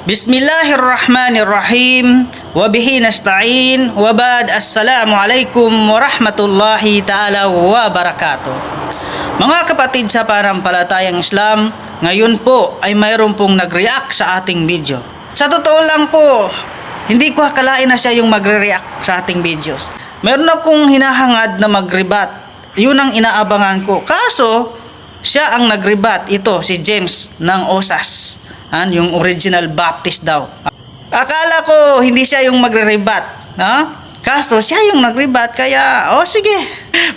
Bismillahirrahmanirrahim. Wabihi nasta'in. Wabad. Assalamualaikum warahmatullahi ta'ala wabarakatuh. Mga kapatid sa panampalatayang Islam, ngayon po ay mayroon pong nag-react sa ating video. Sa totoo lang po, hindi ko akalain na siya yung magre-react sa ating videos. Meron akong hinahangad na mag-rebat. Yun ang inaabangan ko. Kaso, siya ang nag-rebat. Ito, si James ng Osas. Yung original Baptist daw. Akala ko hindi siya yung magre-rebat. Kaso siya yung nag-rebat. Kaya, sige.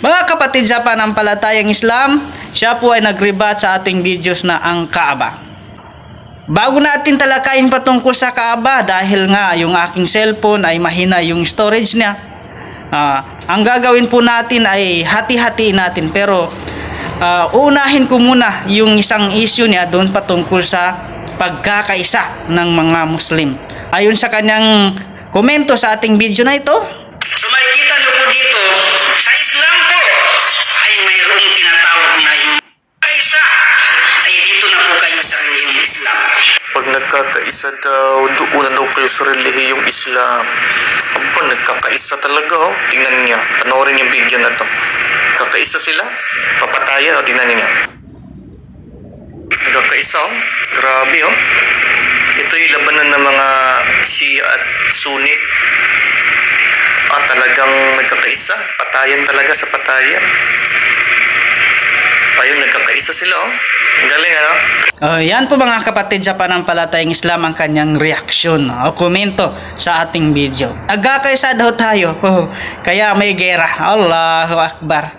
Mga kapatid sa panampalatayang Islam, siya po ay nag-rebat sa ating videos na ang Kaaba. Bago natin talakayin patungkol sa Kaaba, dahil nga yung aking cellphone ay mahina yung storage niya, ang gagawin po natin ay hati-hatiin natin. Pero uunahin ko muna yung isang issue niya doon patungkol sa pagkakaisa ng mga Muslim. Ayon sa kanyang komento sa ating video na ito. So makikita niyo po dito, sa Islam po ay mayroong tinatawag na yung kaisa. Ay dito na po kayo sa relihiyong Islam. Pag nagkakaisa daw, doon na daw kayo sa relihiyong Islam. Aba, nagkakaisa talaga Tingnan niya, panoorin yung video na to. Kakaisa sila, papatayan tingnan niya. Nagkakaisa grabe Ito yung labanan ng mga Shia at Sunni. Talagang nagkakaisa, patayan talaga sa patayan. Ayun, nagkakaisa sila Ang galing yan po mga kapatid sa panampalatayang Islam ang kanyang reaksyon o komento sa ating video. Nagkakaisa daw tayo. Kaya may gera. Allahu Akbar.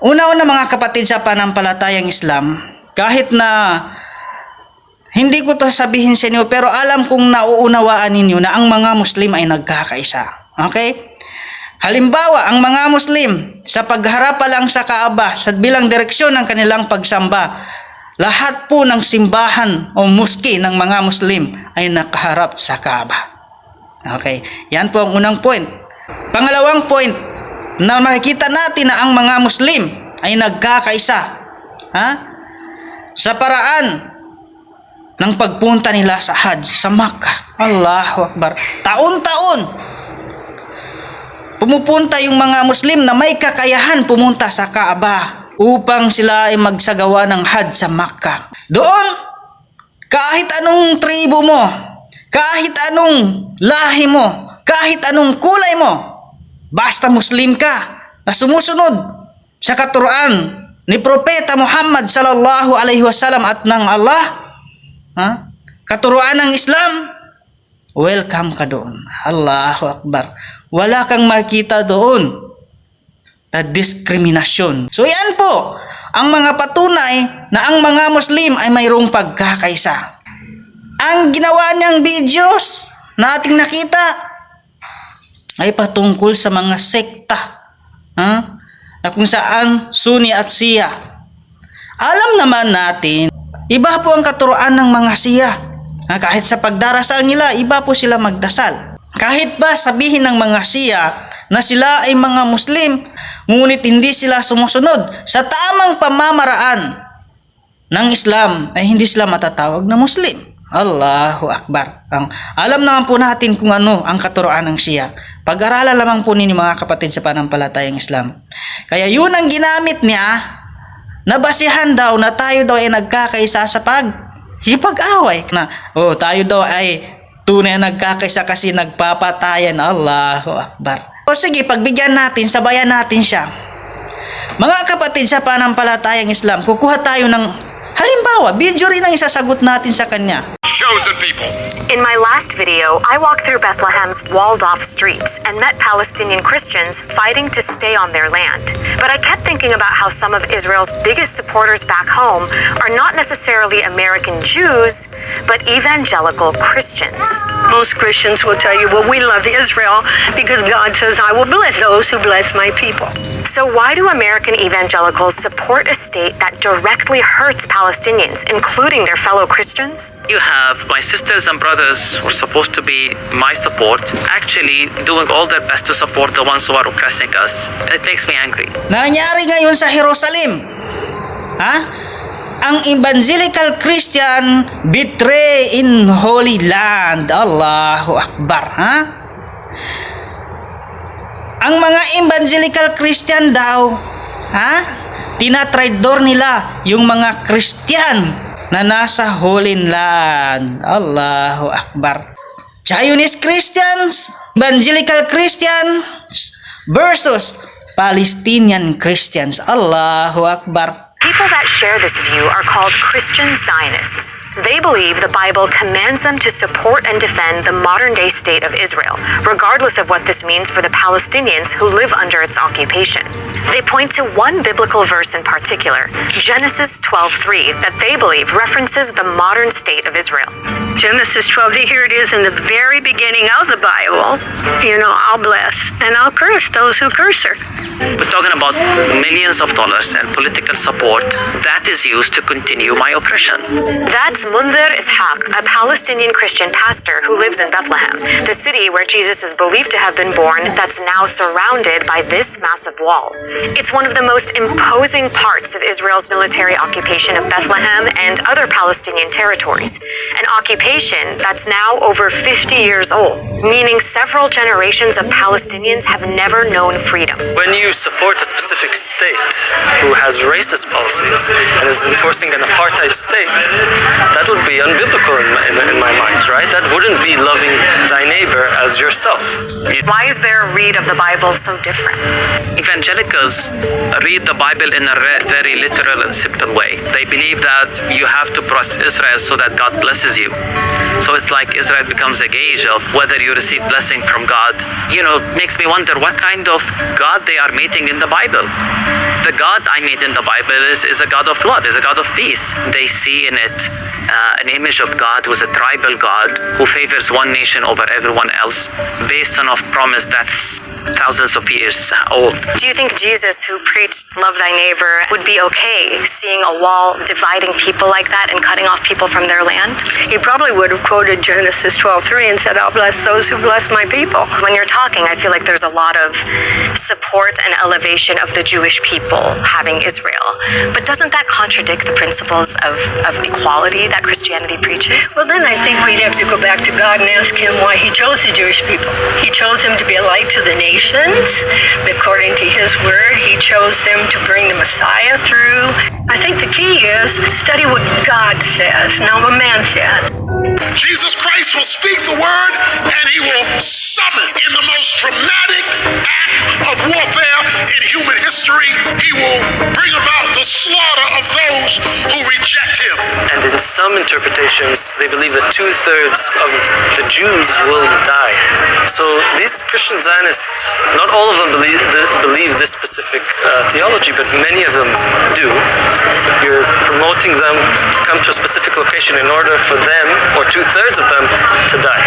Una-una mga kapatid sa panampalatayang Islam, kahit na hindi ko to sabihin sa inyo, pero alam kong nauunawaan ninyo na ang mga Muslim ay nagkakaisa. Okay? Halimbawa, ang mga Muslim sa pagharap pa lang sa Kaaba, sa bilang direksyon ng kanilang pagsamba, lahat po ng simbahan o muski ng mga Muslim ay nakaharap sa Kaaba. Okay? Yan po ang unang point. Pangalawang point, na makikita natin na ang mga Muslim ay nagkakaisa. Sa paraan ng pagpunta nila sa Hajj, sa Makkah. Allahu Akbar. Taon-taon pumupunta yung mga Muslim na may kakayahan pumunta sa Kaaba upang sila ay magsagawa ng Hajj sa Makkah. Doon, kahit anong tribo mo, kahit anong lahi mo, kahit anong kulay mo, basta Muslim ka na sumusunod sa katuruan ni Propeta Muhammad sallallahu alaihi wasallam at ng Allah, katuruan ng Islam, welcome ka doon. Allahu Akbar. Wala kang makita doon na diskriminasyon. So yan po ang mga patunay na ang mga Muslim ay mayroong pagkakaisa. Ang ginawa niyang videos na ating nakita ay patungkol sa mga sekta na kung saan Sunni at Shia. Alam naman natin, iba po ang katuruan ng mga Shia. Kahit sa pagdarasal nila, iba po sila magdasal. Kahit ba sabihin ng mga Shia na sila ay mga Muslim, ngunit hindi sila sumusunod sa tamang pamamaraan ng Islam, ay hindi sila matatawag na Muslim. Allahu Akbar. Alam naman po natin kung ano ang katuruan ng Shia. Pag-aralan lamang po ninyo mga kapatid sa panampalatayang Islam. Kaya yun ang ginamit niya na basihan daw na tayo daw ay nagkakaisa sa paghipag-away. Tayo daw ay tunay na nagkakaisa kasi nagpapatayan. Allahu Akbar. Sige, pagbigyan natin, sabayan natin siya. Mga kapatid sa panampalatayang Islam, kukuha tayo ng halimbawa, video rin ang isasagot natin sa kanya. Chosen people. In my last video, I walked through Bethlehem's walled-off streets and met Palestinian Christians fighting to stay on their land. But I kept thinking about how some of Israel's biggest supporters back home are not necessarily American Jews, but evangelical Christians. Most Christians will tell you, well, we love Israel because God says, I will bless those who bless my people. So why do American evangelicals support a state that directly hurts Palestinians, including their fellow Christians? You have my sisters and brothers who are supposed to be my support actually doing all their best to support the ones who are oppressing us. And it makes me angry. Nangyari ngayon sa Jerusalem. ang evangelical Christian betray in Holy Land. Allahu Akbar, ha? Ang mga evangelical Christian daw, ha? Tinatraidor nila yung mga Christian na nasa Holy Land. Allahu Akbar. Zionist Christians, evangelical Christians versus Palestinian Christians. Allahu Akbar. People that share this view are called Christian Zionists. They believe the Bible commands them to support and defend the modern-day state of Israel, regardless of what this means for the Palestinians who live under its occupation. They point to one biblical verse in particular, Genesis 12:3, that they believe references the modern state of Israel. Genesis 12, here it is in the very beginning of the Bible. I'll bless and I'll curse those who curse her. We're talking about millions of dollars and political support that is used to continue my oppression. That's Mundir Ishaq, a Palestinian Christian pastor who lives in Bethlehem, the city where Jesus is believed to have been born, that's now surrounded by this massive wall. It's one of the most imposing parts of Israel's military occupation of Bethlehem and other Palestinian territories, an occupation that's now over 50 years old, meaning several generations of Palestinians have never known freedom. When you support a specific state who has racist policies and is enforcing an apartheid state, that would be unbiblical in my mind, right? That wouldn't be loving thy neighbor as yourself. Why is their read of the Bible so different? Evangelicals read the Bible in a very literal and simple way. They believe that you have to trust Israel so that God blesses you. So it's like Israel becomes a gauge of whether you receive blessing from God. Makes me wonder what kind of God they are meeting in the Bible. The God I meet in the Bible is a God of love, is a God of peace. They see in it an image of God who is a tribal God who favors one nation over everyone else based on a promise that's thousands of years old. Do you think Jesus, who preached love thy neighbor, would be okay seeing a wall dividing people like that and cutting off people from their land? He probably would have quoted Genesis 12:3 and said, I'll bless those who bless my people. When you're talking, I feel like there's a lot of support and elevation of the Jewish people having Israel. But doesn't that contradict the principles of equality that Christianity preaches? Well, then I think we'd have to go back to God and ask him why he chose the Jewish people. He chose them to be a light to the nations. According to his word, he chose them to bring the Messiah through. I think the key is study what God says, not what man says. Jesus Christ will speak the word and he will summon in the most dramatic act of warfare in human history. He will bring about the slaughter of those who reject him. And in some interpretations, they believe that 2/3 of the Jews will die. So these Christian Zionists, not all of them believe this specific theology, but many of them do. You're promoting them to come to a specific location in order for them, or 2/3 of them, to die.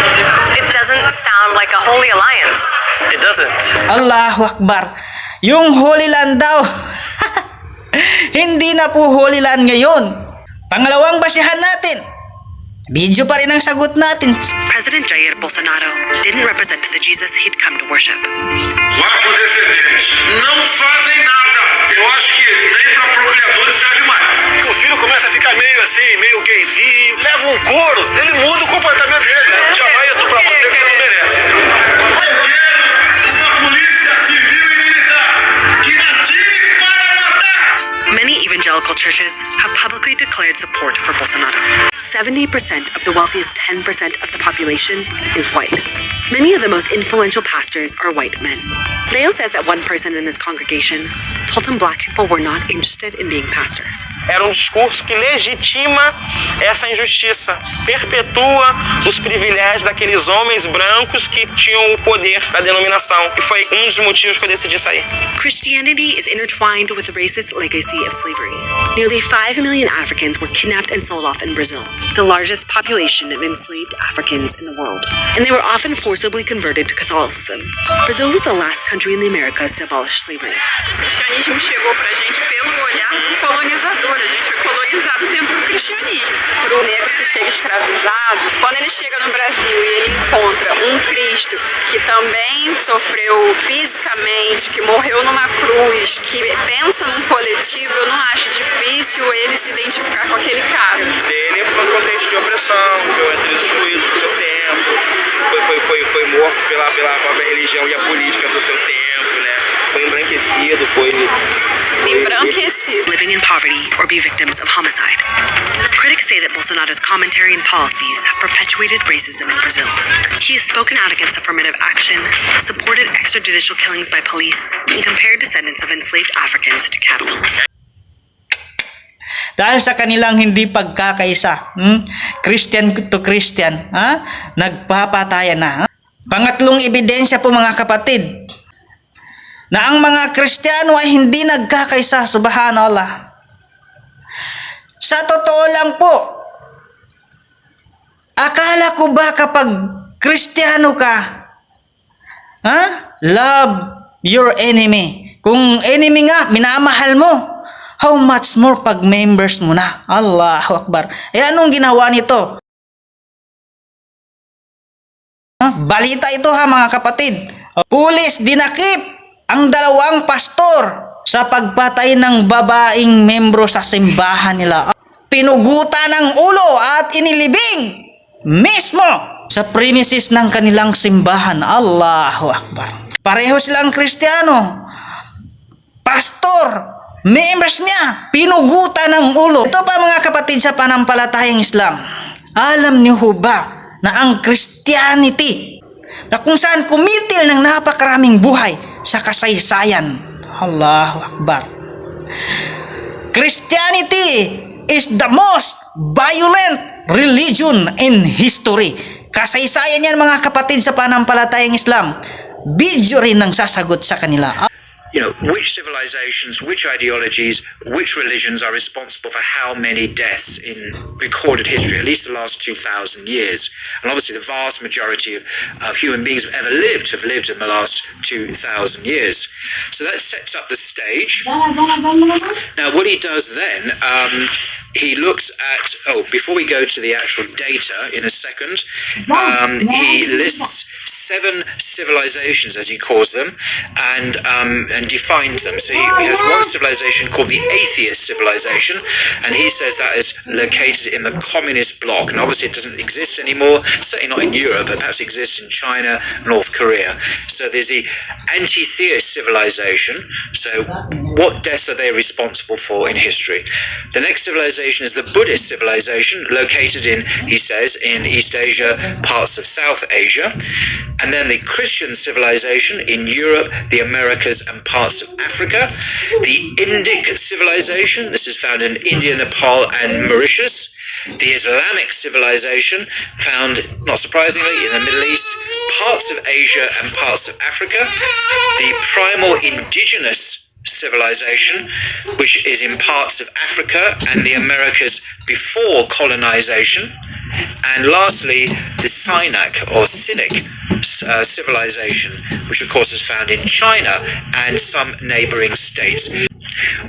It doesn't sound like a holy alliance. It doesn't. Allahu Akbar. Yung Holy Land daw. Hindi na po Holy Land ngayon. Pangalawang basihan natin. Video pa rin ang sagot natin. President Jair Bolsonaro didn't represent the Jesus he'd come to worship. Wafo descendente, não fazem nada. Eu acho que nem para procriadores serve mais. O filho começa a ficar meio assim, meio gayzinho, leva um couro, ele muda o comportamento dele. Jamais eu tô pra você que você não merece. Eu quero uma polícia civil e militar que atire para matar. Many evangelical churches have publicly declared support for Bolsonaro. 70% of the wealthiest 10% of the population is white. Many of the most influential pastors are white men. Leo says that one person in his congregation told him black people were not interested in being pastors. Era discurso que legitima essa injustiça, perpetua os privilégios daqueles homens brancos que tinham o poder da denominação. E foi dos motivos que eu decidi sair. Christianity is intertwined with the racist legacy of slavery. Nearly 5 million Africans were kidnapped and sold off in Brazil, the largest population of enslaved Africans in the world. And they were often forced forcibly converted to Catholicism. Brazil was the last country in the Americas to abolish slavery. O cristianismo chegou pra gente pelo olhar do colonizador. A gente foi colonizado dentro do cristianismo. Para o negro que chega escravizado, quando ele chega no Brasil e ele encontra um Cristo que também sofreu fisicamente, que morreu numa cruz, que pensa num coletivo, eu não acho difícil ele se identificar com aquele cara. Ele foi um contexto de opressão, foi destruído do seu tempo, foi morto pela própria religião e a política do seu tempo, né? Foi embranquecido, Embranquecido. Living in poverty or be victims of homicide. Critics say that Bolsonaro's commentary and policies have perpetuated racism in Brazil. He has spoken out against affirmative action, supported extrajudicial killings by police, and compared descendants of enslaved Africans to cattle. Dahil sa kanilang hindi pagkakaisa, Christian to Christian, nagpapatayan na. Pangatlong ebidensya po mga kapatid, na ang mga Kristiyano ay hindi nagkakaisa, subhanallah. Sa totoo lang po, akala ko ba kapag Kristiyano ka, love your enemy. Kung enemy nga, minamahal mo, how much more pag members mo na? Allahu Akbar. Anong ginawa nito? Balita ito mga kapatid. Pulis dinakip ang dalawang pastor sa pagpatay ng babaeng membro sa simbahan nila. Pinugutan ng ulo at inilibing mismo sa premises ng kanilang simbahan. Allahu Akbar. Pareho silang Kristiyano. Pastor, members niya, pinugutan ng ulo. Ito pa mga kapatid sa panampalatayang Islam. Alam niyo ba na ang Christianity, na kung saan kumitil ng napakaraming buhay sa kasaysayan. Allahu Akbar. Christianity is the most violent religion in history. Kasaysayan yan mga kapatid sa panampalatayang Islam. Video rin ang sasagot sa kanila. Which civilizations, which ideologies, which religions are responsible for how many deaths in recorded history, at least the last 2,000 years. And obviously the vast majority of human beings who have ever lived in the last 2,000 years. So that sets up the stage. Now what he does then, he looks at, before we go to the actual data in a second, he lists 7 civilizations, as he calls them, and defines them. So he has one civilization called the atheist civilization, and he says that is located in the communist bloc. And obviously it doesn't exist anymore, certainly not in Europe, but perhaps exists in China, North Korea. So there's the anti-theist civilization. So what deaths are they responsible for in history? The next civilization is the Buddhist civilization, located in, he says, in East Asia, parts of South Asia. And then the Christian civilization in Europe, the Americas, and parts of Africa. The Indic civilization, this is found in India, Nepal, and Mauritius. The Islamic civilization, found, not surprisingly, in the Middle East, parts of Asia, and parts of Africa. The primal indigenous civilization, which is in parts of Africa and the Americas before colonization. And lastly, the Sinac or Cynic civilization, which of course is found in China and some neighboring states.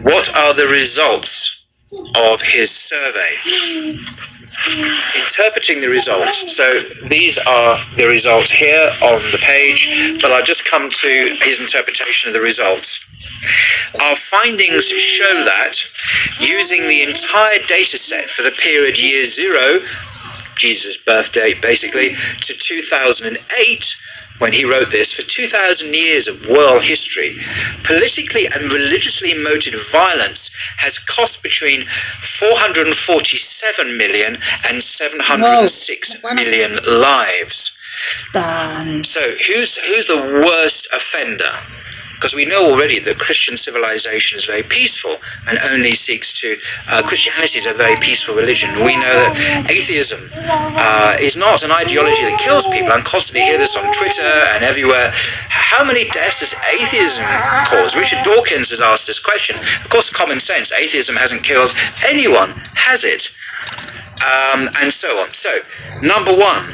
What are the results of his survey? Interpreting the results. So these are the results here on the page, but I'll just come to his interpretation of the results. Our findings show that using the entire data set for the period year 0, Jesus' birth date basically, to 2008, when he wrote this, for 2,000 years of world history, politically and religiously motivated violence has cost between 447 million and 706 million lives. So who's the worst offender? Because we know already that Christian civilization is very peaceful and only seeks to, Christianity is a very peaceful religion. We know that atheism is not an ideology that kills people. I constantly hear this on Twitter and everywhere. How many deaths does atheism cause? Richard Dawkins has asked this question. Of course, common sense, atheism hasn't killed anyone, has it? And so on. So, number one,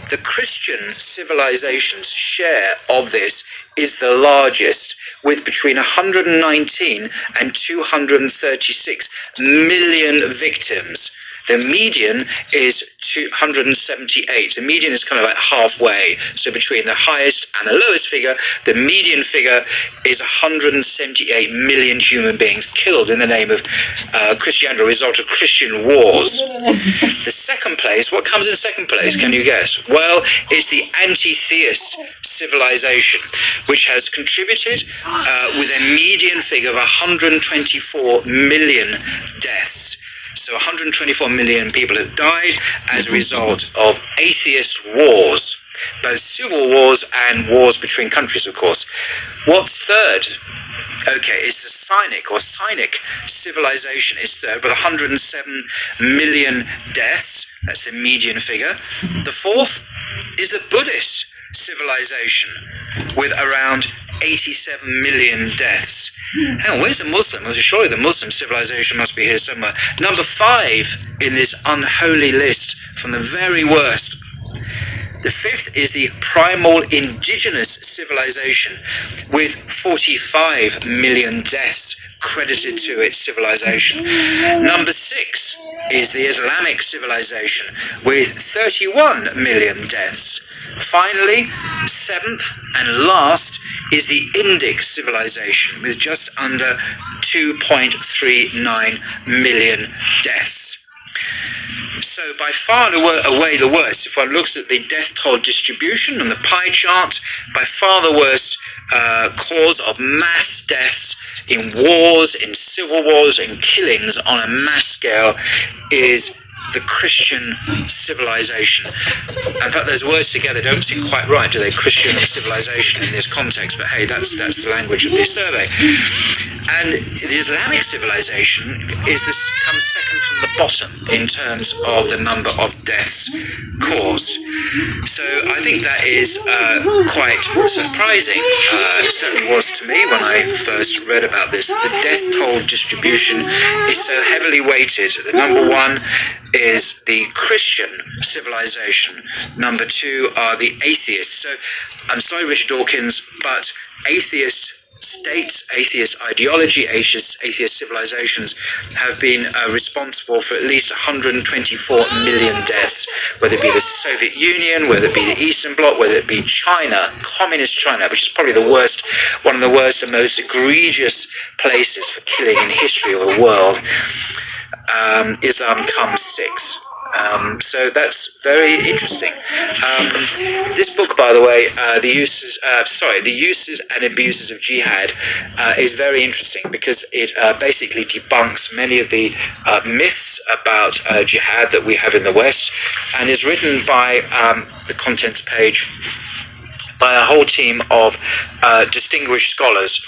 the Christian civilization's share of this is the largest, with between 119 and 236 million victims. The median is 278. The median is kind of like halfway. So between the highest and the lowest figure, the median figure is 178 million human beings killed in the name of Christianity, a result of Christian wars. The second place, what comes in second place, can you guess? Well, it's the anti-theist civilization, which has contributed with a median figure of 124 million deaths. So 124 million people have died as a result of atheist wars, both civil wars and wars between countries, of course. What's third? Okay, it's the Sinic civilization is third with 107 million deaths. That's the median figure. The fourth is the Buddhist civilization with around 87 million deaths. Hang on, where's the Muslim? Well, surely the Muslim civilization must be here somewhere. Number 5 in this unholy list from the very worst. The fifth is the primal indigenous civilization with 45 million deaths credited to its civilization. Number 6 is the Islamic civilization with 31 million deaths. Finally, seventh and last is the Indic civilization with just under 2.39 million deaths. So by far and away the worst, if one looks at the death toll distribution on the pie chart, by far the worst cause of mass deaths in wars, in civil wars, in killings on a mass scale is the Christian civilization. In fact, those words together don't seem quite right, do they? Christian civilization in this context, but hey, that's the language of this survey. And the Islamic civilization comes second from the bottom in terms of the number of deaths caused. So I think that is quite surprising. It certainly was to me when I first read about this. The death toll distribution is so heavily weighted. The number 1 is the Christian civilization. Number 2 are the atheists. So I'm sorry, Richard Dawkins, but atheist states, atheist ideology, atheist civilizations have been responsible for at least 124 million deaths, whether it be the Soviet Union, whether it be the Eastern Bloc, whether it be China, communist China, which is probably one of the worst and most egregious places for killing in history of the world. Islam comes 6. So that's very interesting. This book, by the way, the uses and abuses of jihad, is very interesting because it basically debunks many of the myths about jihad that we have in the West, and is written by the contents page by a whole team of distinguished scholars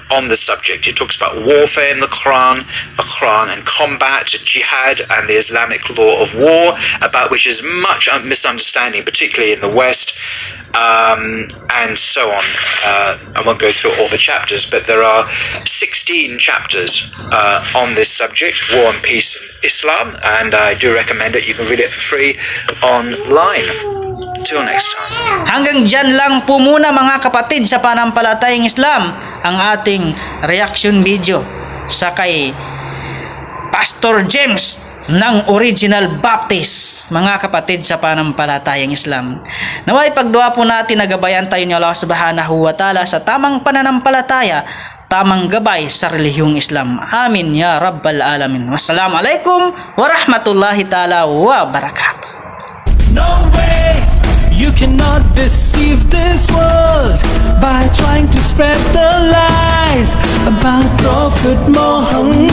on the subject. It talks about warfare in the Quran and combat, jihad, and the Islamic law of war, about which is much misunderstanding, particularly in the West, and so on. I won't go through all the chapters, but there are 16 chapters on this subject, War and Peace in Islam, and I do recommend it. You can read it for free online. Till next time. Hanggang dyan lang po muna mga kapatid sa panampalatayang Islam ang ating reaction video sa kay Pastor James ng Original Baptist, mga kapatid sa panampalatayang Islam. Naway pagdua po natin na gabayan tayo ni Allah Subhanahu wa Ta'ala sa tamang pananampalataya, tamang gabay sa relihiyong Islam. Amin ya Rabbal Alamin. Wassalamualaikum warahmatullahi ta'ala wabarakatuh. No way! You cannot deceive this world by trying to spread the lies about Prophet Muhammad.